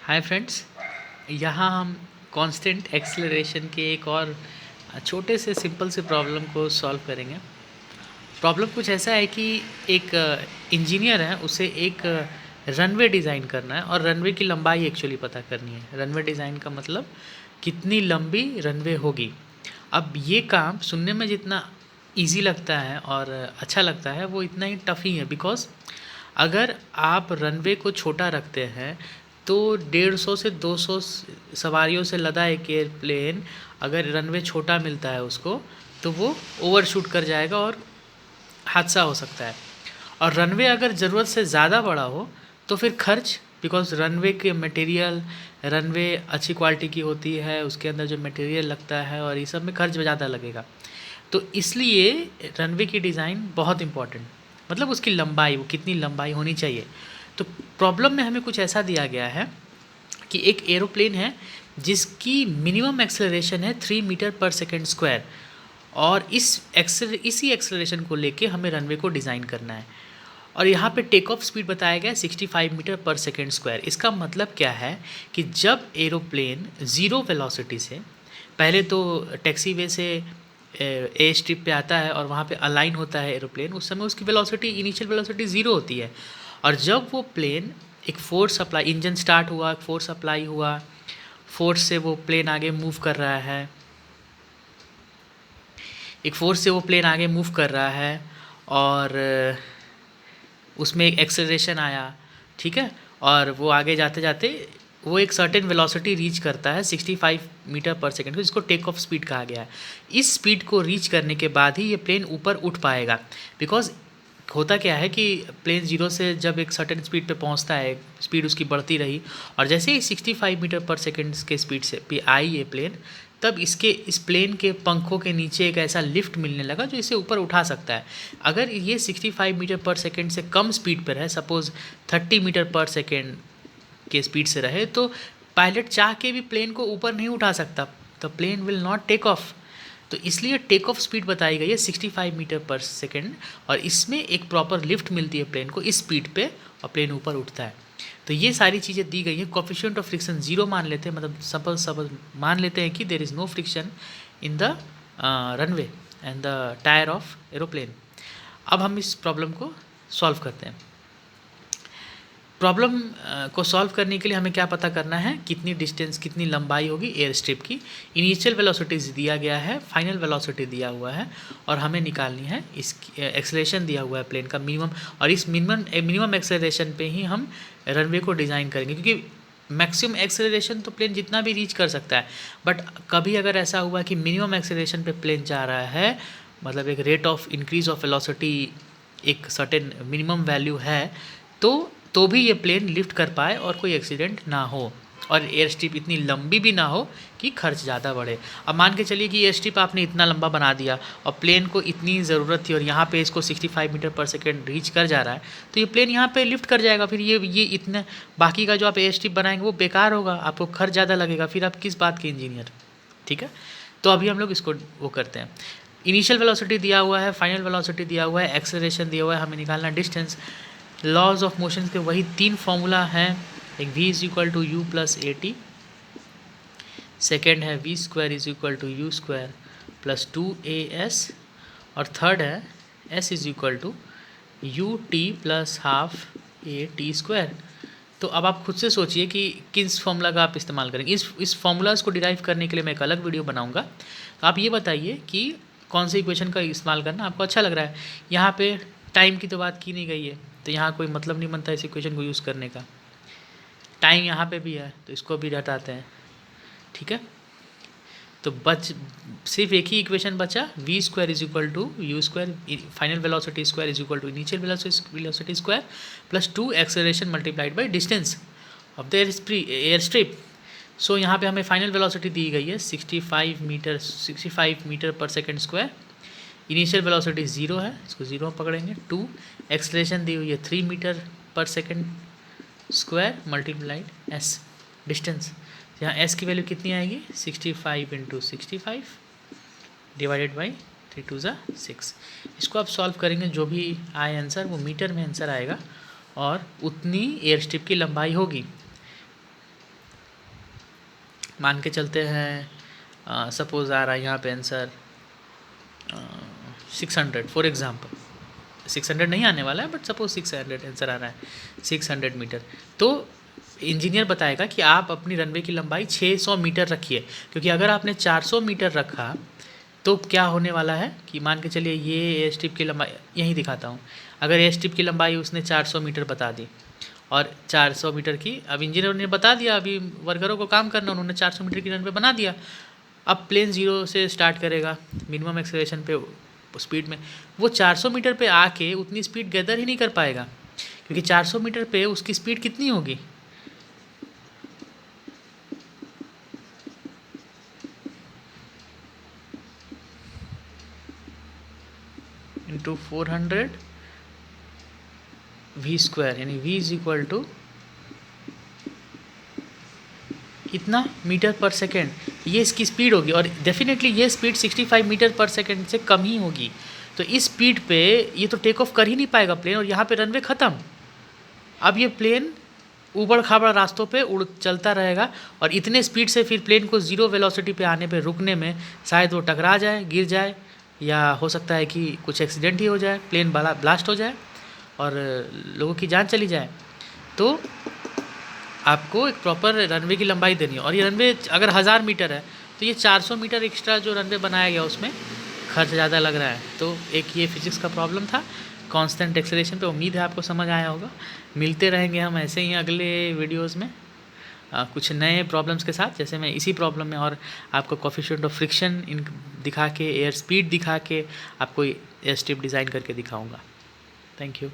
Hi friends. यहाँ हम constant acceleration के एक और छोटे से सिंपल से प्रॉब्लम को सॉल्व करेंगे। प्रॉब्लम कुछ ऐसा है कि एक इंजीनियर है, उसे एक रनवे डिज़ाइन करना है और रनवे की लंबाई एक्चुअली पता करनी है। रनवे डिज़ाइन का मतलब कितनी लंबी रनवे होगी। अब ये काम सुनने में जितना इजी लगता है और अच्छा लगता है वो इतना ही टफ ही है, बिकॉज़ अगर आप रनवे को छोटा रखते हैं तो 150 से 200 सवारियों से लदा एक एयरप्लेन अगर रनवे छोटा मिलता है उसको, तो वो ओवरशूट कर जाएगा और हादसा हो सकता है। और रनवे अगर ज़रूरत से ज़्यादा बड़ा हो तो फिर खर्च, बिकॉज़ रनवे के मटेरियल, रनवे अच्छी क्वालिटी की होती है, उसके अंदर जो मटेरियल लगता है और ये सब में खर्च ज़्यादा लगेगा। तो इसलिए रनवे की डिज़ाइन बहुत इम्पॉर्टेंट, मतलब उसकी लंबाई, वो कितनी लंबाई होनी चाहिए। तो प्रॉब्लम में हमें कुछ ऐसा दिया गया है कि एक एरोप्लेन है जिसकी मिनिमम एक्सेलरेशन है 3 मीटर पर सेकेंड स्क्वायर, और इसी एक्सेलरेशन को लेके हमें रनवे को डिज़ाइन करना है। और यहाँ पे टेक ऑफ स्पीड बताया गया है 65 मीटर पर सेकेंड स्क्वायर। इसका मतलब क्या है कि जब एरोप्लेन ज़ीरो वेलोसिटी से, पहले तो टैक्सी वे से ए स्ट्रिप पे आता है और वहाँ पे अलाइन होता है एरोप्लेन, उस समय उसकी वेलोसिटी, इनिशियल वेलोसिटी ज़ीरो होती है। और जब वो प्लेन एक फोर्स अप्लाई, इंजन स्टार्ट हुआ, फोर्स अप्लाई हुआ, फोर्स से वो प्लेन आगे मूव कर रहा है, एक फोर्स से वो प्लेन आगे मूव कर रहा है और उसमें एक एक्सेलरेशन आया, ठीक है, और वो आगे जाते जाते वो एक सर्टेन वेलोसिटी रीच करता है 65 मीटर पर सेकेंड को, जिसको टेक ऑफ स्पीड कहा गया है। इस स्पीड को रीच करने के बाद ही ये प्लेन ऊपर उठ पाएगा। बिकॉज होता क्या है कि प्लेन ज़ीरो से जब एक सर्टेन स्पीड पे पहुंचता है, स्पीड उसकी बढ़ती रही और जैसे ही 65 मीटर पर सेकेंड के स्पीड से पे आई ये प्लेन, तब इस प्लेन के पंखों के नीचे एक ऐसा लिफ्ट मिलने लगा जो इसे ऊपर उठा सकता है। अगर ये 65 मीटर पर सेकेंड से कम स्पीड पर है, सपोज़ 30 मीटर पर सेकेंड के स्पीड से रहे, तो पायलट चाह के भी प्लेन को ऊपर नहीं उठा सकता, तो plane will not take off. तो इसलिए टेक ऑफ स्पीड बताई गई है 65 मीटर पर सेकेंड, और इसमें एक प्रॉपर लिफ्ट मिलती है प्लेन को इस स्पीड पे और प्लेन ऊपर उठता है। तो ये सारी चीज़ें दी गई हैं। कोफिशिएंट ऑफ फ्रिक्शन ज़ीरो मान लेते हैं, मतलब सपोज मान लेते हैं कि there is no friction in the runway and the tyre of aeroplane. अब हम इस प्रॉब्लम को सॉल्व करते हैं। प्रॉब्लम को सॉल्व करने के लिए हमें क्या पता करना है, कितनी डिस्टेंस, कितनी लंबाई होगी एयर स्ट्रिप की। इनिशियल वेलोसिटीज़ दिया गया है, फाइनल वेलोसिटी दिया हुआ है, और हमें निकालनी है इसकी एक्सेलरेशन दिया हुआ है प्लेन का मिनिमम। और इस मिनिमम एक्सेलरेशन पे ही हम रनवे को डिज़ाइन करेंगे, क्योंकि मैक्सिमम एक्सेलरेशन तो प्लेन जितना भी रीच कर सकता है, बट कभी अगर ऐसा हुआ कि मिनिमम एक्सेलरेशन पे प्लेन जा रहा है, मतलब एक rate of increase of velocity एक सर्टेन मिनिमम वैल्यू है, तो भी ये प्लेन लिफ्ट कर पाए और कोई एक्सीडेंट ना हो और एयर स्ट्रिप इतनी लंबी भी ना हो कि खर्च ज़्यादा बढ़े। अब मान के चलिए कि एयर स्ट्रिप आपने इतना लंबा बना दिया और प्लेन को इतनी ज़रूरत थी और यहाँ पे इसको 65 मीटर पर सेकेंड रीच कर जा रहा है, तो ये प्लेन यहाँ पे लिफ्ट कर जाएगा। फिर ये इतना बाकी का जो आप एयर स्ट्रिप बनाएंगे वो बेकार होगा, आपको खर्च ज़्यादा लगेगा, फिर आप किस बात के इंजीनियर। ठीक है, तो अभी हम लोग इसको वो करते हैं। इनिशियल वेलोसिटी दिया हुआ है, फाइनल वेलोसिटी दिया हुआ है, एक्सेलरेशन दिया हुआ है, हमें निकालना डिस्टेंस। लॉज ऑफ मोशन के वही 3 फॉर्मूला हैं, एक v is equal to u plus a t, second है v square is equal to u square plus 2as, और थर्ड है s is equal to u t plus half a t square. तो अब आप खुद से सोचिए कि किस फॉर्मूला का आप इस्तेमाल करेंगे। इस फॉर्मूलाज को डिराइव करने के लिए मैं एक अलग वीडियो बनाऊंगा, तो आप ये बताइए कि कौन सी इक्वेशन का इस्तेमाल करना आपको अच्छा लग रहा है। यहाँ पे टाइम की तो बात की नहीं गई है, तो यहाँ कोई मतलब नहीं बनता इस इक्वेशन को यूज़ करने का। टाइम यहाँ पे भी है तो इसको भी हटाते हैं, ठीक है। तो सिर्फ एक ही इक्वेशन बचा, v square is equal to u square, final velocity square is equal to initial velocity square plus 2 acceleration multiplied by distance of the airstrip. So यहाँ पे हमें फाइनल वेलोसिटी दी गई है 65 मीटर पर सेकेंड स्क्वायर, इनिशियल वेलोसिटी 0 है, इसको 0 पकड़ेंगे, 2 acceleration दी हुई है 3 मीटर पर second square multiplied S distance. यहाँ एस की वैल्यू कितनी आएगी, 65 इंटू 65 डिवाइडेड बाई 3 2 6। इसको आप सॉल्व करेंगे, जो भी आए आंसर वो मीटर में आंसर आएगा और उतनी एयर स्ट्रिप की लंबाई होगी। मान के चलते हैं सपोज़ आ रहा है यहाँ पे आंसर 600 फॉर एग्ज़ाम्पल, 600 नहीं आने वाला है बट सपोज 600 आंसर आ रहा है 600 मीटर। तो इंजीनियर बताएगा कि आप अपनी रनवे की लंबाई 600 मीटर रखिए, क्योंकि अगर आपने 400 मीटर रखा तो क्या होने वाला है कि मान के चलिए ये एयर स्ट्रिप की लंबाई यहीं दिखाता हूँ, अगर एयर स्ट्रिप की लंबाई उसने 400 मीटर बता दी और 400 मीटर की, अब इंजीनियर ने बता दिया, अभी वर्करों को काम करना, उन्होंने 400 मीटर की रनवे बना दिया। अब प्लेन ज़ीरो से स्टार्ट करेगा मिनिमम एक्सेलरेशन पे स्पीड में, वो 400 मीटर पे आके उतनी स्पीड गैदर ही नहीं कर पाएगा, क्योंकि 400 मीटर पे उसकी स्पीड कितनी होगी, इंटू 400 वी स्क्वायर, यानी v इज इक्वल टू कितना मीटर पर सेकेंड, ये इसकी स्पीड होगी और डेफिनेटली ये स्पीड 65 मीटर पर सेकेंड से कम ही होगी। तो इस स्पीड पे ये तो टेक ऑफ कर ही नहीं पाएगा प्लेन, और यहाँ पे रनवे ख़त्म। अब ये प्लेन ऊबड़ खाबड़ रास्तों पे उड़ चलता रहेगा और इतने स्पीड से फिर प्लेन को ज़ीरो वेलोसिटी पे आने पे रुकने में शायद वो टकरा जाए, गिर जाए, या हो सकता है कि कुछ एक्सीडेंट ही हो जाए, प्लेन ब्लास्ट हो जाए और लोगों की जान चली जाए। तो आपको एक प्रॉपर रनवे की लंबाई देनी है, और ये रनवे अगर 1000 मीटर है तो ये 400 मीटर एक्स्ट्रा जो रनवे बनाया गया उसमें खर्च ज़्यादा लग रहा है। तो एक ये फिजिक्स का प्रॉब्लम था कांस्टेंट एक्सेलरेशन पे। उम्मीद है आपको समझ आया होगा। मिलते रहेंगे हम ऐसे ही अगले वीडियोस में कुछ नए प्रॉब्लम्स के साथ। जैसे मैं इसी प्रॉब्लम में और आपको कोएफिशिएंट ऑफ फ्रिक्शन इन दिखा के, एयर स्पीड दिखा के आपको एयर स्ट्रिप डिज़ाइन करके दिखाऊँगा। Thank you.